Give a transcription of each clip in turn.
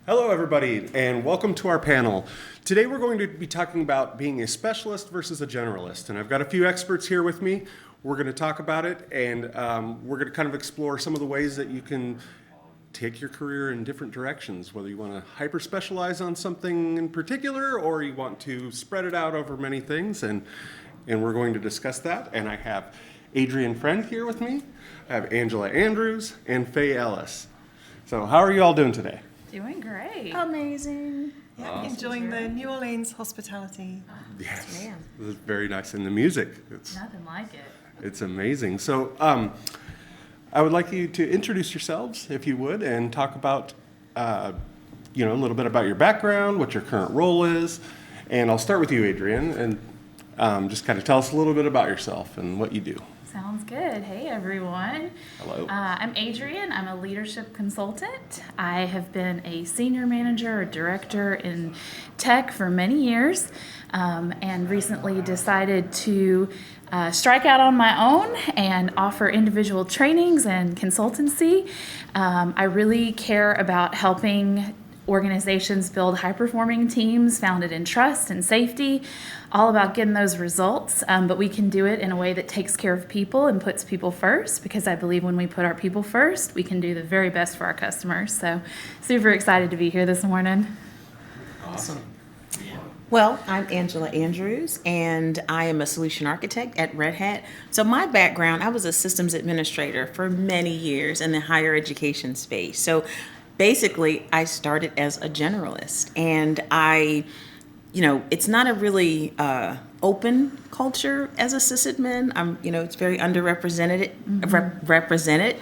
Hello, everybody, and welcome to our panel. Today we're going to be talking about being a specialist versus a generalist, and I've got a few experts here with me. We're going to talk about it, and we're going to kind of explore some of the ways that you can take your career in different directions, whether you want to hyper-specialize on something in particular or you want to spread it out over many things, and we're going to discuss that. And I have Adrian Friend here with me, I have Angela Andrews, and Faye Ellis. So how are you all doing today? Doing great. Amazing. Yeah, Awesome. enjoying the New Orleans hospitality. Yes, Man. this is very nice. And the music, Nothing like it. it's amazing. So I would like you to introduce yourselves, if you would, and talk about, a little bit about your background, what your current role is. And I'll start with you, Adrian, and just kind of tell us a little bit about yourself and what you do. Sounds good. Hey, everyone. Hello. I'm Adrian. I'm a leadership consultant. I have been a senior manager or director in tech for many years, and recently decided to strike out on my own and offer individual trainings and consultancy. I really care about helping organizations build high-performing teams founded in trust and safety, all about getting those results, but we can do it in a way that takes care of people and puts people first, because I believe when we put our people first, we can do the very best for our customers. So super excited to be here this morning. Awesome. Well, I'm Angela Andrews, and I am a solution architect at Red Hat. So my background, I was a systems administrator for many years in the higher education space. So basically, I started as a generalist, and it's not a really open culture as a sysadmin. It's very underrepresented, represented,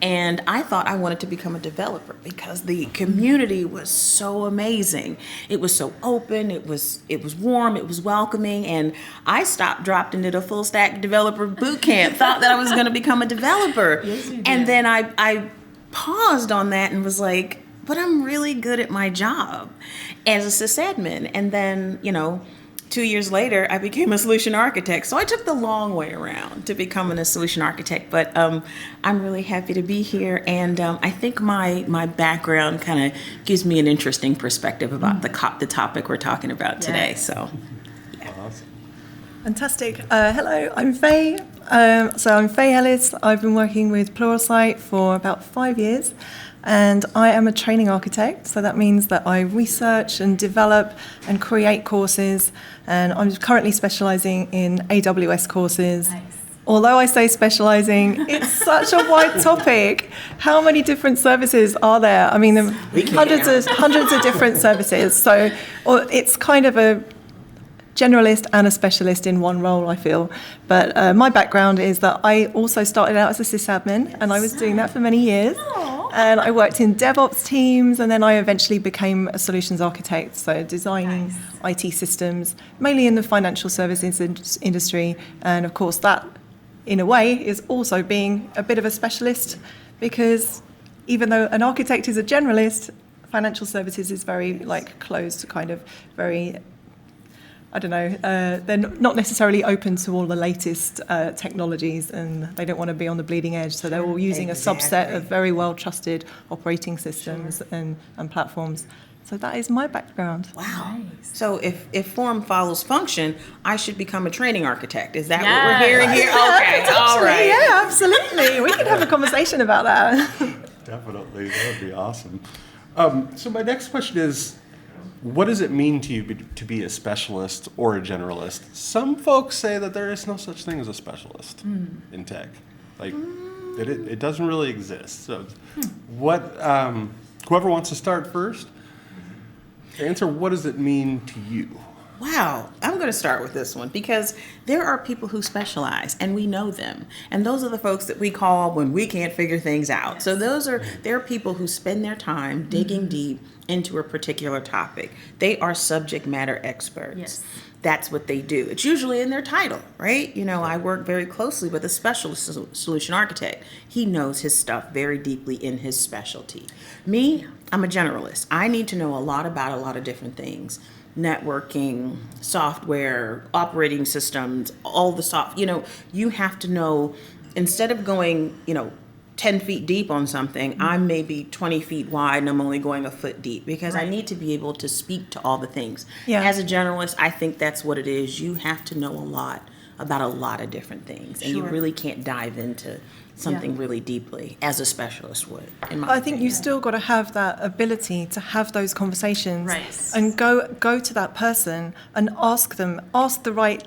and I thought I wanted to become a developer because the community was so amazing. It was so open. It was warm. It was welcoming, and I dropped into the full stack developer boot camp. Thought that I was going to become a developer, Yes, you did. and then I paused on that and was like, but I'm really good at my job as a sysadmin. And then, 2 years later, I became a solution architect. So I took the long way around to becoming a solution architect. But I'm really happy to be here. And I think my background kind of gives me an interesting perspective about the topic we're talking about today. Yes. So, Awesome. Fantastic. Hello, I'm Faye. I'm Faye Ellis. I've been working with Pluralsight for about 5 years, and I am a training architect. So that means that I research and develop and create courses, and I'm currently specializing in AWS courses. Nice. Although I say specializing, it's such a wide topic. How many different services are there? I mean, there are hundreds of different services. So it's kind of a generalist and a specialist in one role, I feel. But my background is that I also started out as a sysadmin, and I was doing that for many years. Aw. And I worked in DevOps teams, and then I eventually became a solutions architect, so designing IT systems, mainly in the financial services industry. And of course, that, in a way, is also being a bit of a specialist, because even though an architect is a generalist, financial services is very closed, kind of very, I don't know, they're not necessarily open to all the latest technologies, and they don't want to be on the bleeding edge. So they're all using a subset of very well-trusted operating systems and platforms. So that is my background. wow. Nice. So if form follows function, I should become a training architect. Is that Yes. what we're hearing here? Okay, all right. Yeah, absolutely. We can have a conversation about that. Definitely, that would be awesome. So my next question is, what does it mean to you to be a specialist or a generalist? Some folks say that there is no such thing as a specialist in tech. It doesn't really exist. So whoever wants to start first, answer, what does it mean to you? Wow, I'm going to start with this one because there are people who specialize and we know them. And those are the folks that we call when we can't figure things out. So there are people who spend their time digging deep into a particular topic. They are subject matter experts. Yes. That's what they do. It's usually in their title, right? I work very closely with a specialist solution architect. He knows his stuff very deeply in his specialty. Me, I'm a generalist. I need to know a lot about a lot of different things. Networking, software, operating systems, all the you have to know, instead of going, 10 feet deep on something, I'm maybe 20 feet wide and I'm only going a foot deep because I Right. need to be able to speak to all the things. Yeah. As a generalist, I think that's what it is. You have to know a lot about a lot of different things, and you Sure. really can't dive into something really deeply as a specialist would. In my I think you opinion. still got to have that ability to have those conversations Right. and go to that person and ask the right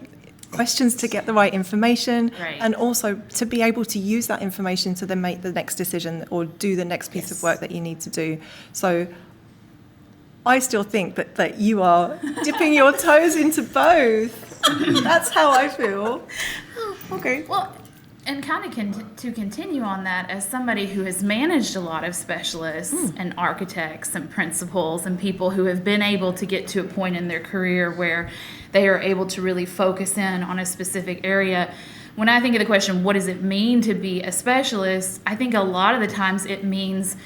questions to get the right information, Right. and also to be able to use that information to then make the next decision or do the next piece of work that you need to do. So I still think that you are dipping your toes into both. That's how I feel. Okay. Well, and kind of to continue on that, as somebody who has managed a lot of specialists and architects and principals and people who have been able to get to a point in their career where they are able to really focus in on a specific area. When I think of the question, what does it mean to be a specialist? I think a lot of the times it means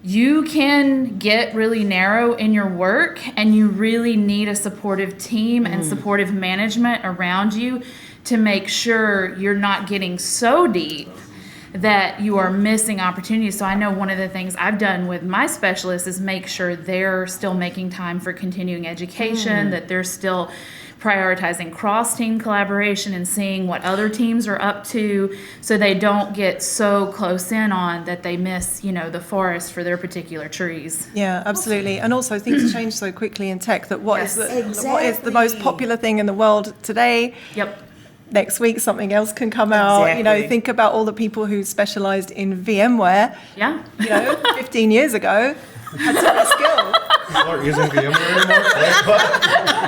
you can get really narrow in your work, and you really need a supportive team and supportive management around you to make sure you're not getting so deep that you are missing opportunities. So I know one of the things I've done with my specialists is make sure they're still making time for continuing education, that they're still prioritizing cross-team collaboration and seeing what other teams are up to, so they don't get so close in on that they miss, the forest for their particular trees. Yeah, absolutely. And also things change so quickly in tech that what is Yes. what is the most popular thing in the world today, Yep. next week something else can come out. Exactly. Think about all the people who specialized in VMware, Yeah. 15 years ago, had to reskill. People aren't using VMware anymore.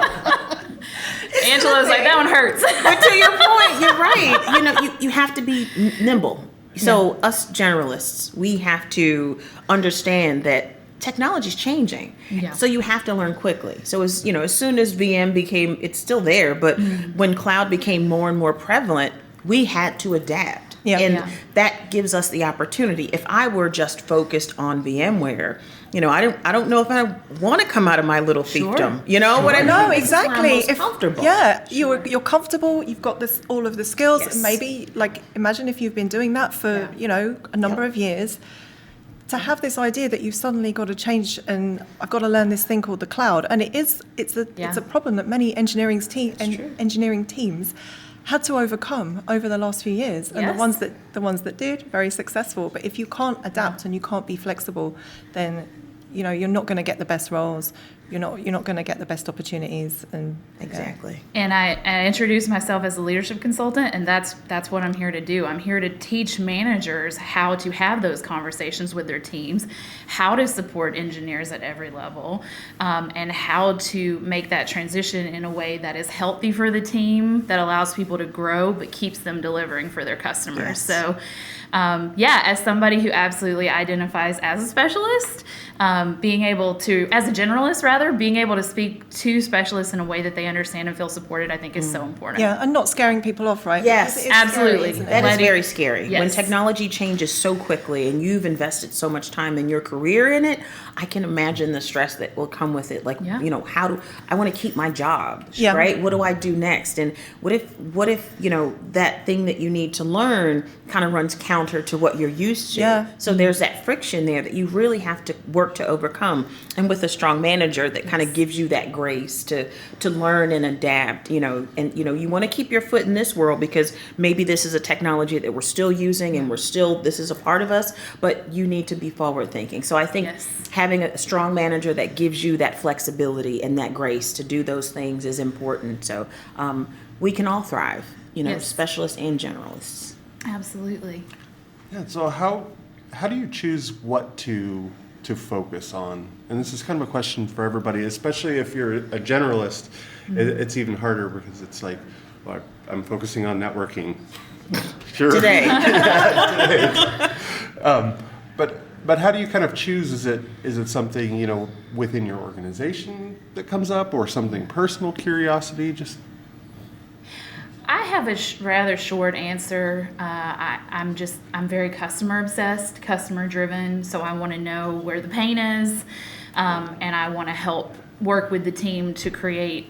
Angela's like, that one hurts. But to your point, you're right. You have to be nimble. So us generalists, we have to understand that technology's changing. Yeah. So you have to learn quickly. So as soon as VM became, it's still there, but when cloud became more and more prevalent, we had to adapt. Yeah. And Yeah. that gives us the opportunity. If I were just focused on VMware, I don't know if I want to come out of my little Sure. fiefdom. You know what I mean? No, This is where I'm exactly. most comfortable. Yeah, you're comfortable. You've got all of the skills. Yes. And maybe, imagine if you've been doing that for a number of years. To have this idea that you've suddenly got to change, and I've got to learn this thing called the cloud, and it's a problem that many engineering teams had to overcome over the last few years, and Yes. the ones that did, very successful. But if you can't adapt and you can't be flexible, then you're not going to get the best roles. You're not going to get the best opportunities. And Exactly. And I introduced myself as a leadership consultant, and that's what I'm here to do. I'm here to teach managers how to have those conversations with their teams, how to support engineers at every level, and how to make that transition in a way that is healthy for the team, that allows people to grow, but keeps them delivering for their customers. Yes. So, as somebody who absolutely identifies as a specialist, being able to, as a generalist rather, being able to speak to specialists in a way that they understand and feel supported, I think is so important. yeah, and not scaring people off, right? Yes, Because it is absolutely. scary, isn't it? That is Letting- very scary. When Yes. technology changes so quickly and you've invested so much time in your career in it, I can imagine the stress that will come with it. Like, Yeah. how do I want to keep my job? Yeah. Right? What do I do next? And what if that thing that you need to learn kind of runs counter to what you're used to? Yeah. So there's that friction there that you really have to work to overcome. And with a strong manager that kind of gives you that grace to learn and adapt, and you want to keep your foot in this world because maybe this is a technology that we're still using and this is a part of us, but you need to be forward thinking. So I think Yes. having a strong manager that gives you that flexibility and that grace to do those things is important. So we can all thrive, Yes. specialists and generalists. Absolutely. Yeah, so how do you choose what to focus on? And this is kind of a question for everybody, especially if you're a generalist. It's even harder because it's like, well, I'm focusing on networking. Sure. Today. But how do you kind of choose? Is it something within your organization that comes up, or something personal curiosity? Just I have a rather short answer. I'm very customer obsessed, customer driven. So I want to know where the pain is, and I want to help work with the team to create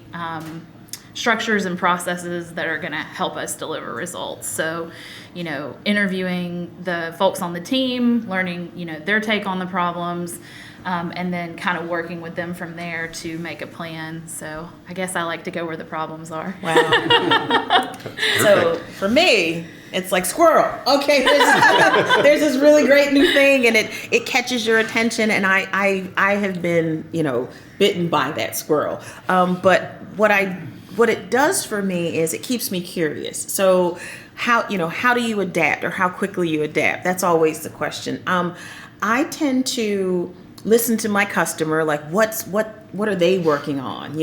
structures and processes that are going to help us deliver results. So, interviewing the folks on the team, learning, their take on the problems, and then kind of working with them from there to make a plan. So I guess I like to go where the problems are. Wow. So for me, it's like squirrel. Okay, there's this really great new thing, and it catches your attention, and I have been bitten by that squirrel. But what it does for me is it keeps me curious. So how do you adapt, or how quickly you adapt? That's always the question. I tend to listen to my customer, like what are they working on?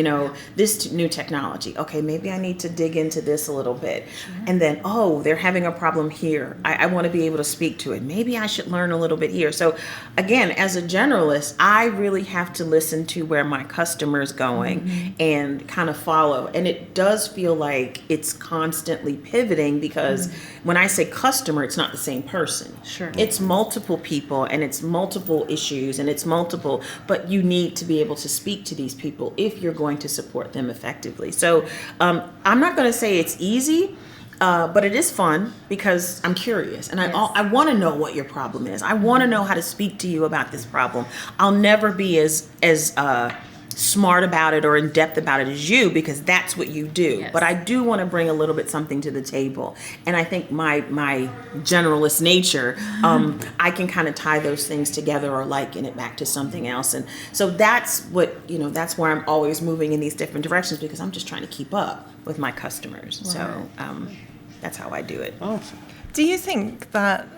This new technology. Okay, maybe I need to dig into this a little bit. And then, they're having a problem here. I want to be able to speak to it. Maybe I should learn a little bit here. So again, as a generalist, I really have to listen to where my customer's going and kind of follow. And it does feel like it's constantly pivoting, because when I say customer, it's not the same person. Sure. It's multiple people, and it's multiple issues, and it's multiple, but you need to be able to speak to these people if you're going to support them effectively. So I'm not going to say it's easy, but it is fun, because I'm curious, and I want to know what your problem is. I want to know how to speak to you about this problem. I'll never be as smart about it or in depth about it as you, because that's what you do. Yes. But I do want to bring a little bit something to the table, and I think my generalist nature, I can kind of tie those things together or liken it back to something else. And so that's that's where I'm always moving in these different directions, because I'm just trying to keep up with my customers. Right. So that's how I do it. Awesome. Do you think that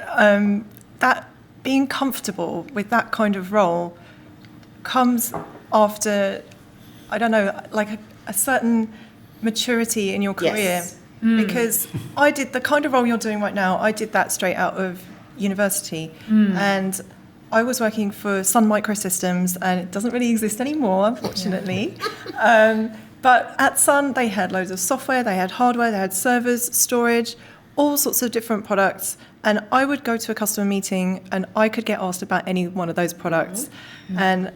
that being comfortable with that kind of role comes after, I don't know, like a certain maturity in your career? Yes. Because I did the kind of role you're doing right now, I did that straight out of university. And I was working for Sun Microsystems, and it doesn't really exist anymore, unfortunately. But at Sun, they had loads of software, they had hardware, they had servers, storage, all sorts of different products. And I would go to a customer meeting, and I could get asked about any one of those products. And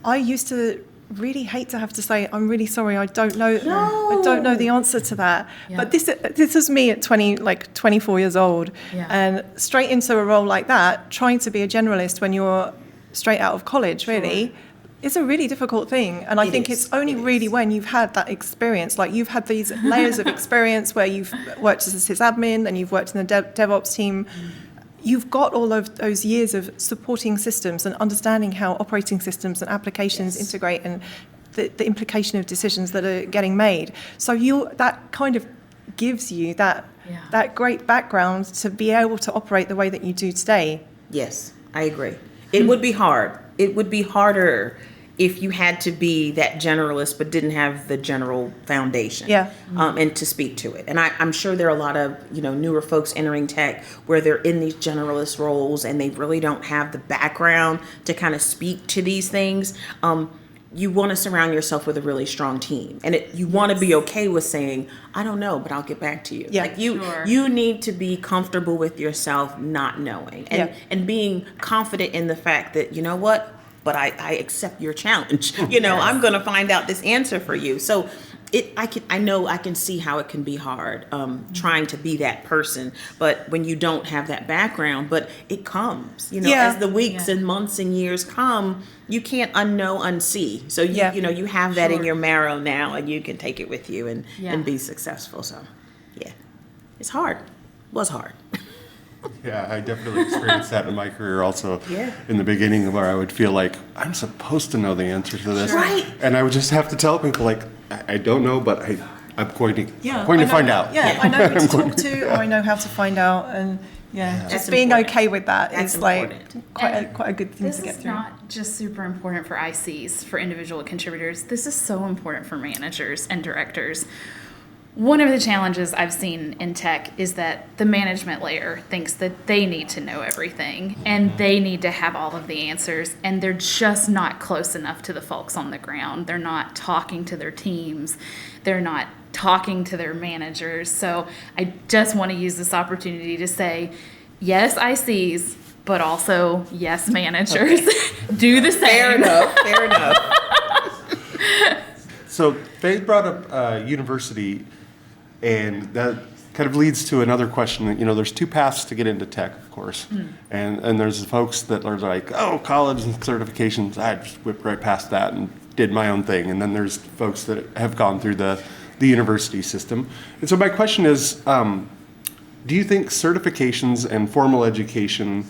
I used to really hate to have to say, I'm really sorry, I don't know the answer to that. Yeah. But this was me at 24 years old. Yeah. And straight into a role like that, trying to be a generalist when you're straight out of college, really, is a really difficult thing. And I think it's only really when you've had that experience, like you've had these layers of experience where you've worked as a sysadmin, then you've worked in the DevOps team. You've got all of those years of supporting systems and understanding how operating systems and applications integrate, and the implication of decisions that are getting made. So that kind of gives you that great background to be able to operate the way that you do today. Yes, I agree. It would be hard. It would be harder if you had to be that generalist but didn't have the general foundation, and to speak to it. And I'm sure there are a lot of newer folks entering tech where they're in these generalist roles and they really don't have the background to kind of speak to these things. You want to surround yourself with a really strong team, and you want to be okay with saying, I don't know, but I'll get back to you. Yeah. Like you need to be comfortable with yourself not knowing, and being confident in the fact that, you know what, but I accept your challenge. I'm going to find out this answer for you. So I can see how it can be hard trying to be that person, but when you don't have that background, but it comes, as the weeks and months and years come, you can't unsee. So you have that in your marrow now, and you can take it with you and be successful. So it's hard. Was hard. Yeah, I definitely experienced that in my career also. Yeah. In the beginning, where I would feel like I'm supposed to know the answer to this. Right. And I would just have to tell people, like, I don't know, but I'm going to find out. Yeah, I know who to talk to, or I know how to find out, and just That's being important. okay with that That's is like important. quite a good thing This to get is through. not just super important for ICs, for individual contributors. This is so important for managers and directors. One of the challenges I've seen in tech is that the management layer thinks that they need to know everything and they need to have all of the answers, and they're just not close enough to the folks on the ground. They're not talking to their teams. They're not talking to their managers. So I just want to use this opportunity to say, yes, ICs, but also yes, managers. Do the same. Fair enough. So Faye brought up university, and that kind of leads to another question. That, there's two paths to get into tech, of course, and there's the folks that are like, oh, college and certifications, I just whipped right past that and did my own thing. And then there's folks that have gone through the university system. And so my question is, do you think certifications and formal education,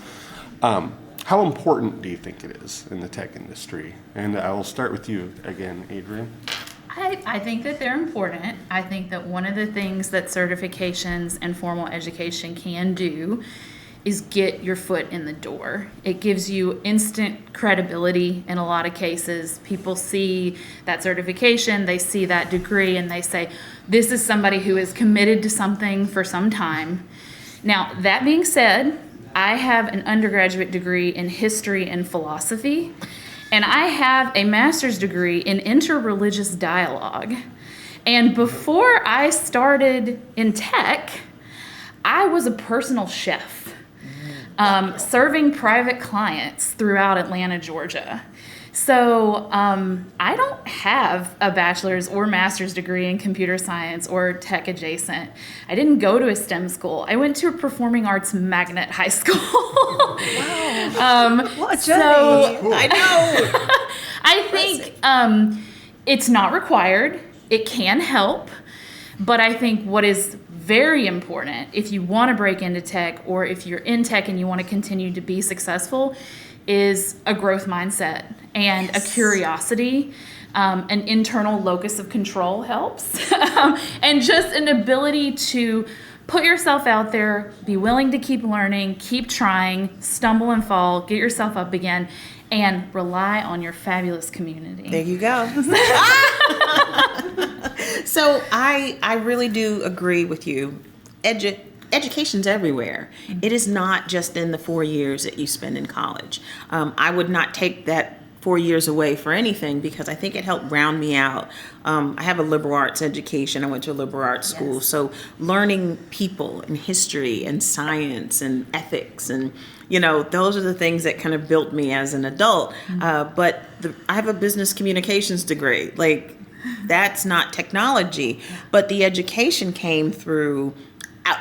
how important do you think it is in the tech industry? And I will start with you again, Adrian. I think that they're important. I think that one of the things that certifications and formal education can do is get your foot in the door. It gives you instant credibility in a lot of cases. People see that certification, they see that degree, and they say, this is somebody who is committed to something for some time. Now, that being said, I have an undergraduate degree in history and philosophy, and I have a master's degree in interreligious dialogue. And before I started in tech, I was a personal chef, serving private clients throughout Atlanta, Georgia. So I don't have a bachelor's or master's degree in computer science or tech adjacent. I didn't go to a STEM school. I went to a performing arts magnet high school. Wow. What a journey. So, Cool. I know. I think it's not required. It can help. But I think what is very important, if you want to break into tech or if you're in tech and you want to continue to be successful, is a growth mindset and a curiosity. An internal locus of control helps. And just an ability to put yourself out there, be willing to keep learning, keep trying, stumble and fall, get yourself up again, and rely on your fabulous community. There you go. So I really do agree with you. Education's everywhere. It is not just in the 4 years that you spend in college. I would not take that 4 years away for anything because I think it helped round me out. I have a liberal arts education. I went to a liberal arts school. So learning people and history and science and ethics and, those are the things that kind of built me as an adult. But I have a business communications degree. Like, that's not technology. But the education came through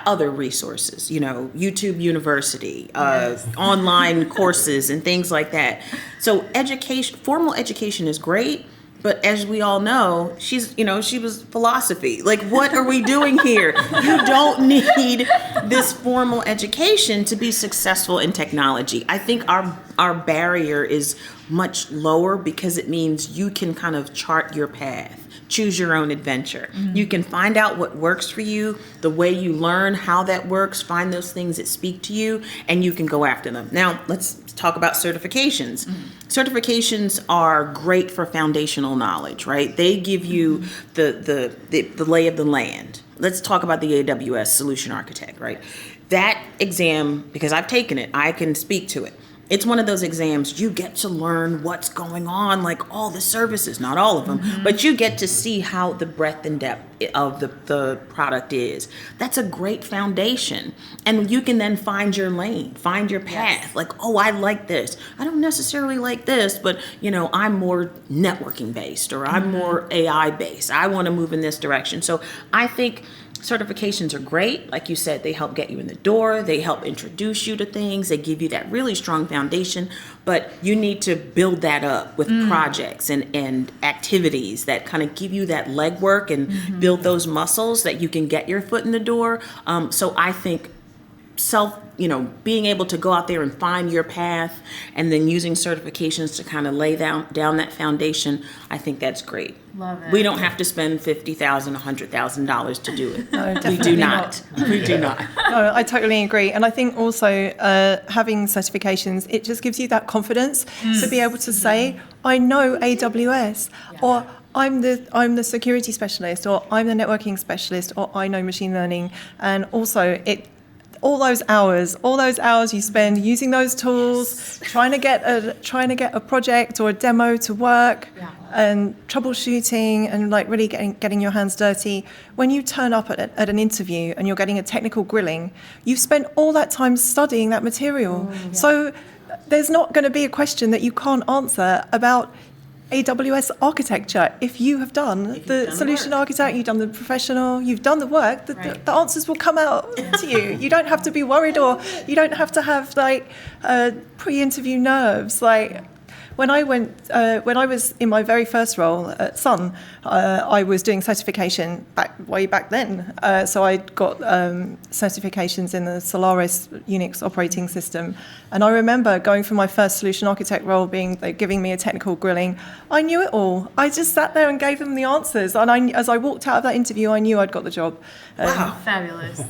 other resources, YouTube University, online courses and things like that. So formal education is great, but as we all know, she was philosophy. Like, what are we doing here? You don't need this formal education to be successful in technology. I think our barrier is much lower because it means you can kind of chart your path. Choose your own adventure. Mm-hmm. You can find out what works for you, the way you learn how that works, find those things that speak to you, and you can go after them. Now, let's talk about certifications. Mm-hmm. Certifications are great for foundational knowledge, right? They give you the lay of the land. Let's talk about the AWS Solution Architect, right? That exam, because I've taken it, I can speak to it. It's one of those exams you get to learn what's going on, like all the services, not all of them, but you get to see how the breadth and depth of the product is. That's a great foundation. And you can then find your lane, find your path. Yes. Like, oh, I like this. I don't necessarily like this, but I'm more networking based or I'm more AI based. I want to move in this direction. So I think certifications are great. Like you said, they help get you in the door. They help introduce you to things. They give you that really strong foundation. But you need to build that up with projects and activities that kind of give you that legwork and build those muscles that you can get your foot in the door. So I think being able to go out there and find your path and then using certifications to kind of lay down that foundation, I think that's great. Love it. We don't have to spend $50,000, $100,000 to do it. No, we do not. We do not. No, I totally agree. And I think also having certifications, it just gives you that confidence to be able to say, I know AWS, or I'm the security specialist, or I'm the networking specialist, or I know machine learning. And also all those hours you spend using those tools, trying to get a project or a demo to work, and troubleshooting and like really getting your hands dirty. When you turn up at an interview and you're getting a technical grilling, you've spent all that time studying that material. So there's not going to be a question that you can't answer about AWS architecture. If you have done the solution architect, you've done the professional, you've done the work, the answers will come out to you. You don't have to be worried, or you don't have to have like pre-interview nerves. Like when I was in my very first role at Sun, I was doing certification way back then. So I got certifications in the Solaris Unix operating system. And I remember going for my first solution architect role, giving me a technical grilling. I knew it all. I just sat there and gave them the answers. And as I walked out of that interview, I knew I'd got the job. Wow, fabulous.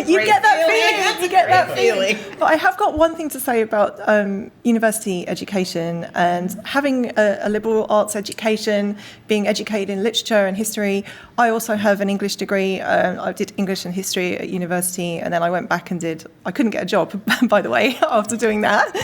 You get that feeling. You get that feeling. But I have got one thing to say about university education and having a liberal arts education, being educated in literature and history. I also have an English degree. I did English and history at university, and then I went back and I couldn't get a job, by the way, after doing that.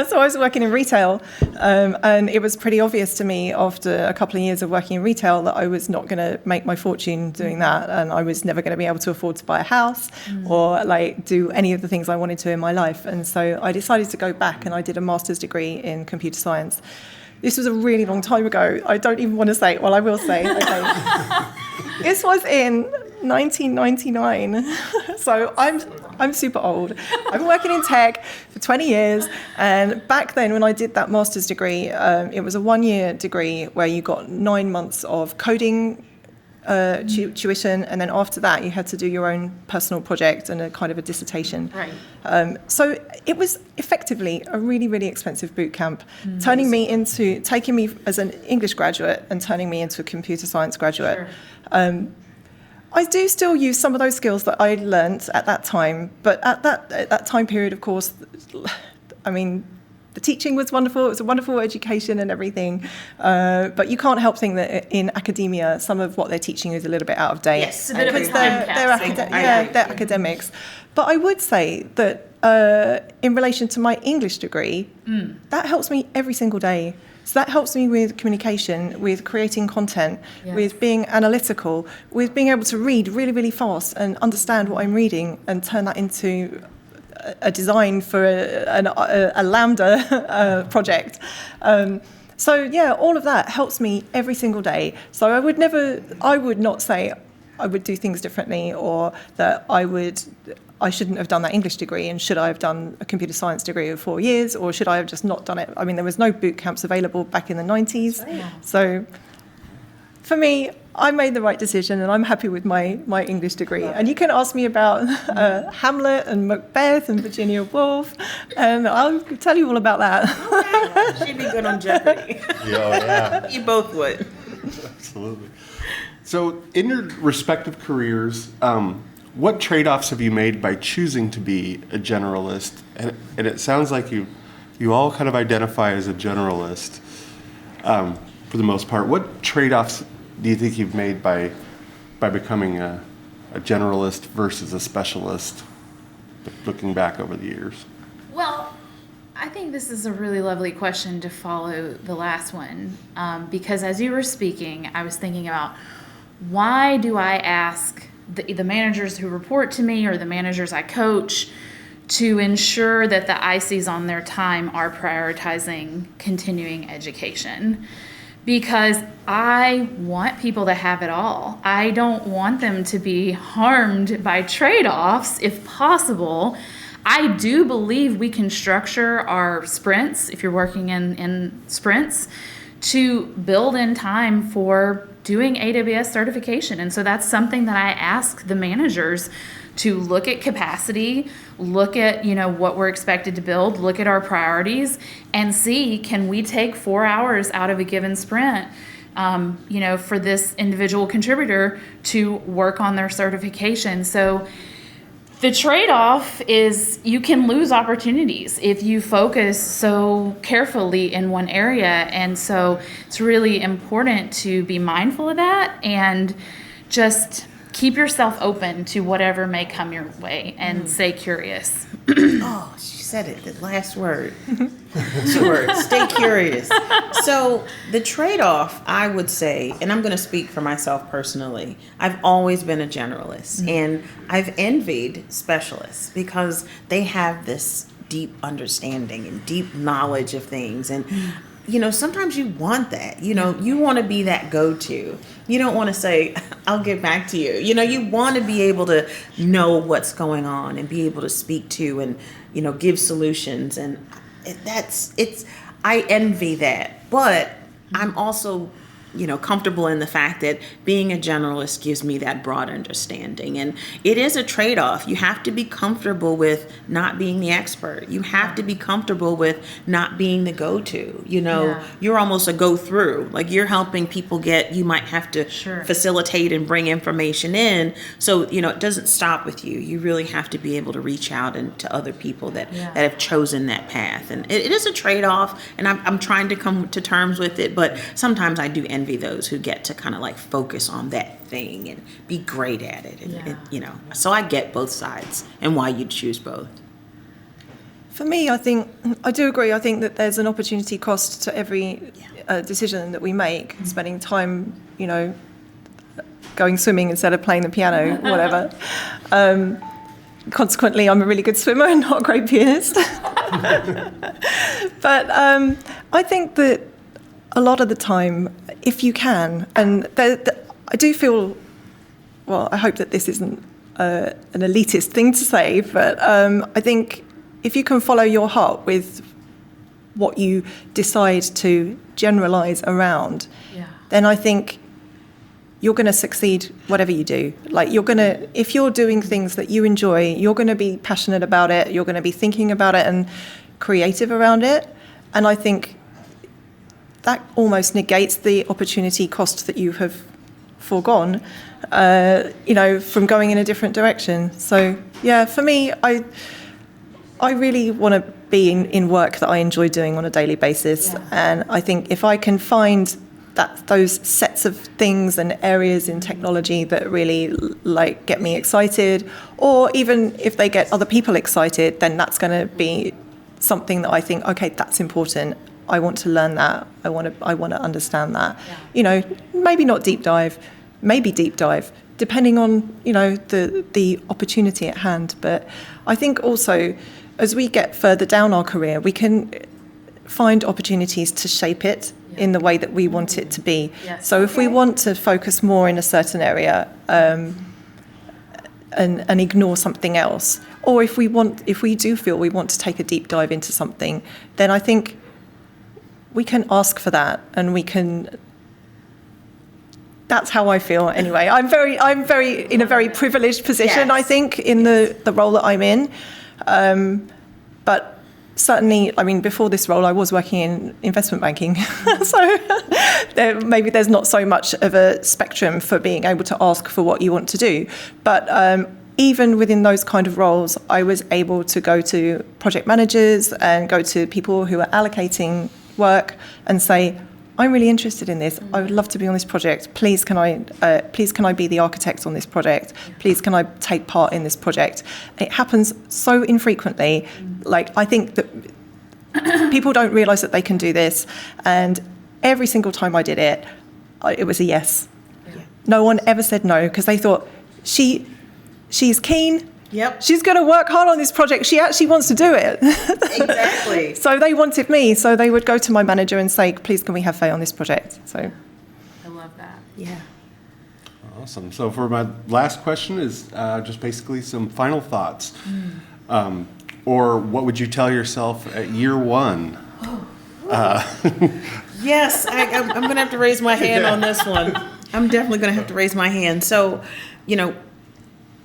So I was working in retail, and it was pretty obvious to me after a couple of years of working in retail that I was not going to make my fortune doing that, and I was never going to be able to afford to buy a house or like do any of the things I wanted to in my life. And so I decided to go back, and I did a master's degree in computer science. This was a really long time ago. I don't even want to say it. Well, I will say. Okay. This was in 1999. So I'm super old. I've been working in tech for 20 years. And back then, when I did that master's degree, it was a 1-year degree where you got 9 months of coding tuition, and then after that you had to do your own personal project and a kind of a dissertation. Right. So it was effectively a really, really expensive boot camp, taking me as an English graduate and turning me into a computer science graduate. Sure. I do still use some of those skills that I learnt at that time, but at that time period, of course, I mean, the teaching was wonderful. It was a wonderful education and everything. But you can't help think that in academia, some of what they're teaching is a little bit out of date. Yes, a bit of a because time they're academics. But I would say that in relation to my English degree, that helps me every single day. So that helps me with communication, with creating content, with being analytical, with being able to read really, really fast and understand what I'm reading and turn that into a design for a Lambda project. So yeah, all of that helps me every single day. So I would not say I would do things differently, or that I shouldn't have done that English degree, and should I have done a computer science degree of 4 years, or should I have just not done it? I mean, there was no boot camps available back in the 90s. So for me, I made the right decision, and I'm happy with my English degree. And you can ask me about Hamlet and Macbeth and Virginia Woolf, and I'll tell you all about that. Okay. She'd be good on Jeopardy. Yeah. You both would. Absolutely. So in your respective careers, what trade-offs have you made by choosing to be a generalist? And it sounds like you all kind of identify as a generalist for the most part. What trade-offs do you think you've made by becoming a generalist versus a specialist, looking back over the years? Well, I think this is a really lovely question to follow the last one, because as you were speaking, I was thinking about, why do I ask the managers who report to me or the managers I coach to ensure that the ICs on their time are prioritizing continuing education? Because I want people to have it all. I don't want them to be harmed by trade-offs if possible. I do believe we can structure our sprints, if you're working in sprints, to build in time for doing AWS certification. And so that's something that I ask the managers to look at capacity, look at, what we're expected to build, look at our priorities, and see, can we take 4 hours out of a given sprint, for this individual contributor to work on their certification. So the trade-off is you can lose opportunities if you focus so carefully in one area. And so it's really important to be mindful of that and just keep yourself open to whatever may come your way and stay curious. Oh, she said it, the last word. Two words, stay curious. So the trade-off, I would say, and I'm going to speak for myself personally, I've always been a generalist, and I've envied specialists because they have this deep understanding and deep knowledge of things. And sometimes you want that. You want to be that go-to. You don't want to say, I'll get back to you. You want to be able to know what's going on and be able to speak to and, give solutions. And I envy that. But I'm also comfortable in the fact that being a generalist gives me that broad understanding. And it is a trade-off. You have to be comfortable with not being the expert. You have to be comfortable with not being the go-to. You're almost a go-through. Like, you're helping people you might have to facilitate and bring information in. So, it doesn't stop with you. You really have to be able to reach out to other people that have chosen that path. And it is a trade-off, and I'm trying to come to terms with it, but sometimes I do envy those who get to kind of like focus on that thing and be great at it. And, so I get both sides and why you'd choose both. For me, I do agree. I think that there's an opportunity cost to every decision that we make. Spending time, going swimming instead of playing the piano, whatever. Consequently, I'm a really good swimmer and not a great pianist. But I think that a lot of the time, if you can, and I do feel, well, I hope that this isn't an elitist thing to say, but I think if you can follow your heart with what you decide to generalize around, then I think you're going to succeed whatever you do. Like, if you're doing things that you enjoy, you're going to be passionate about it, you're going to be thinking about it and creative around it. And I think that almost negates the opportunity cost that you have foregone, from going in a different direction. So, for me, I really want to be in work that I enjoy doing on a daily basis. And I think if I can find those sets of things and areas in technology that really get me excited, or even if they get other people excited, then that's going to be something that I think, okay, that's important. I want to learn that. I want to understand that. Maybe not deep dive, maybe deep dive, depending on the opportunity at hand. But I think also, as we get further down our career, we can find opportunities to shape it in the way that we want it to be. Yes. So if we want to focus more in a certain area and ignore something else, or if we do feel we want to take a deep dive into something, then I think we can ask for that, and we can. That's how I feel anyway. I'm very in a very privileged position, I think, in the role that I'm in. But certainly, before this role, I was working in investment banking. So maybe there's not so much of a spectrum for being able to ask for what you want to do. But even within those kind of roles, I was able to go to project managers and go to people who are allocating work and say, I'm really interested in this. I would love to be on this project. Please can I be the architect on this project? Please can I take part in this project? It happens so infrequently. I think that people don't realise that they can do this. And every single time I did it, it was a yes. Yeah. No one ever said no, because they thought, she's keen. Yep. She's going to work hard on this project. She actually wants to do it. Exactly. So they wanted me. So they would go to my manager and say, please, can we have Faye on this project? So I love that. Yeah. Awesome. So for my last question is just basically some final thoughts. Or what would you tell yourself at year one? Yes, I'm going to have to raise my hand on this one. I'm definitely going to have to raise my hand. So,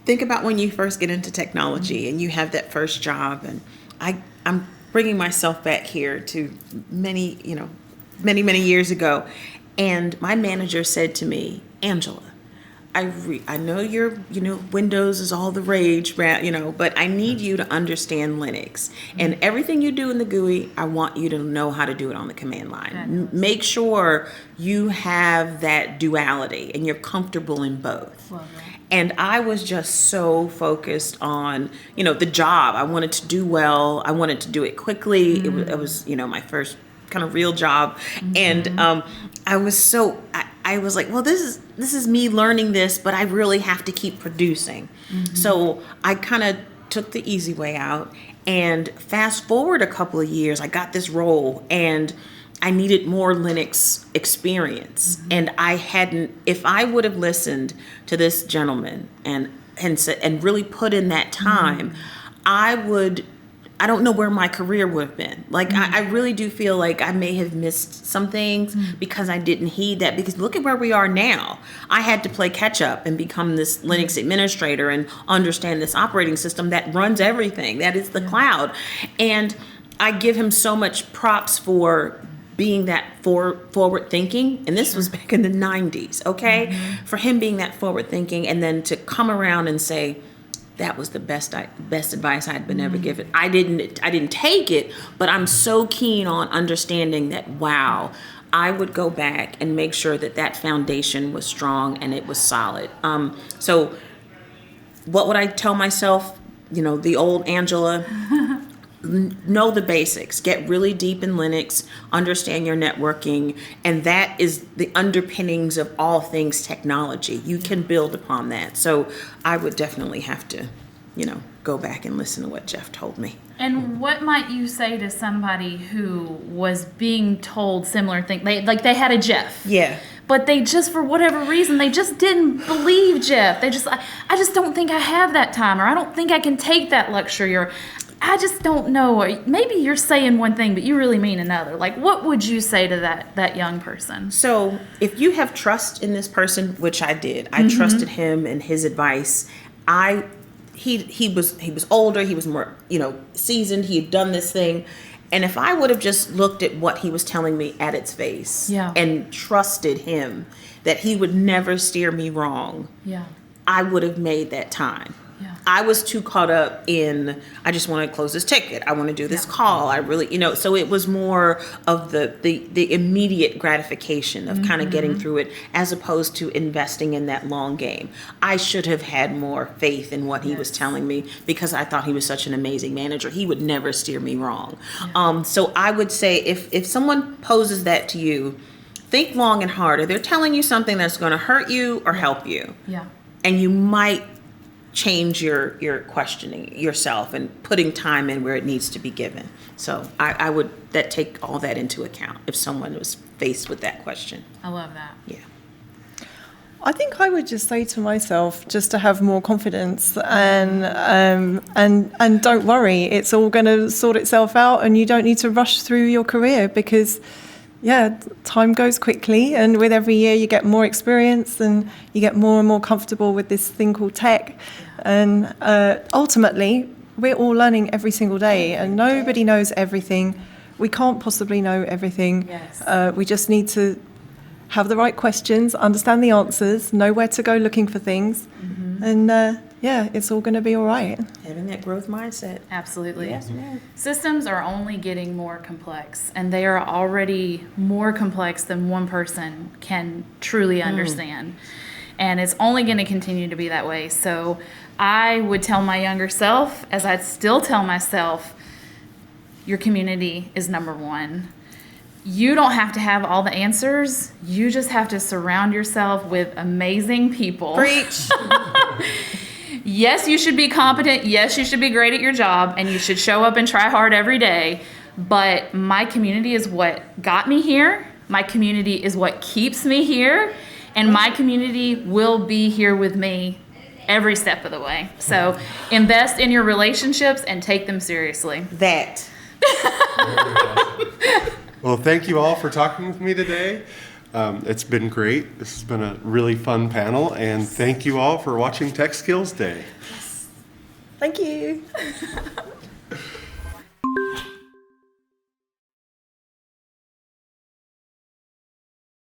think about when you first get into technology and you have that first job. And I'm bringing myself back here to many years ago. And my manager said to me, Angela, I know Windows is all the rage, but I need you to understand Linux. And everything you do in the GUI, I want you to know how to do it on the command line. Make sure you have that duality and you're comfortable in both. Love that. And I was just so focused on, the job. I wanted to do well. I wanted to do it quickly. It was my first kind of real job. And I was like, well, this is me learning this, but I really have to keep producing. So I kind of took the easy way out. And fast forward a couple of years, I got this role, and I needed more Linux experience. And I hadn't, if I would have listened to this gentleman and really put in that time, I don't know where my career would have been. Like, I really do feel like I may have missed some things because I didn't heed that. Because look at where we are now. I had to play catch up and become this Linux administrator and understand this operating system that runs everything. That is the cloud. And I give him so much props for being that forward thinking. And this was back in the 90s, okay? For him being that forward thinking, and then to come around and say, that was the best advice I'd been ever given. I didn't take it, but I'm so keen on understanding that, wow, I would go back and make sure that foundation was strong and it was solid. So what would I tell myself? The old Angela, know the basics, get really deep in Linux, understand your networking, and that is the underpinnings of all things technology. You can build upon that. So I would definitely have to, go back and listen to what Jeff told me. And what might you say to somebody who was being told similar things? They had a Jeff. Yeah. But they just, for whatever reason, they just didn't believe Jeff. I just don't think I have that time, or I don't think I can take that luxury, or I just don't know. Or maybe you're saying one thing, but you really mean another. Like, what would you say to that young person? So if you have trust in this person, which I did, I trusted him and his advice. He was older, he was more, seasoned, he had done this thing. And if I would have just looked at what he was telling me at its face and trusted him that he would never steer me wrong, I would have made that time. I was too caught up in, I just want to close this ticket. I want to do this call. I really, so it was more of the immediate gratification of kind of getting through it, as opposed to investing in that long game. I should have had more faith in what he was telling me, because I thought he was such an amazing manager. He would never steer me wrong. So I would say if someone poses that to you, think long and hard. If they're telling you something that's going to hurt you or help you, and you might change your questioning yourself and putting time in where it needs to be given. So I would take all that into account if someone was faced with that question. I love that. Yeah. I think I would just say to myself, just to have more confidence, and don't worry, it's all going to sort itself out, and you don't need to rush through your career, because time goes quickly, and with every year you get more experience and you get more and more comfortable with this thing called tech. And ultimately, we're all learning every single day, and nobody knows everything. We can't possibly know everything. We just need to have the right questions, understand the answers, know where to go looking for things, and it's all going to be all right. Having that growth mindset. Absolutely. Yes, ma'am. Systems are only getting more complex, and they are already more complex than one person can truly understand. And it's only going to continue to be that way. So I would tell my younger self, as I'd still tell myself, your community is number one. You don't have to have all the answers. You just have to surround yourself with amazing people. Preach. Yes, you should be competent. Yes, you should be great at your job, and you should show up and try hard every day. But my community is what got me here. My community is what keeps me here. And my community will be here with me every step of the way. So invest in your relationships and take them seriously. That. Well, thank you all for talking with me today. It's been great. This has been a really fun panel, and thank you all for watching Tech Skills Day. Thank you.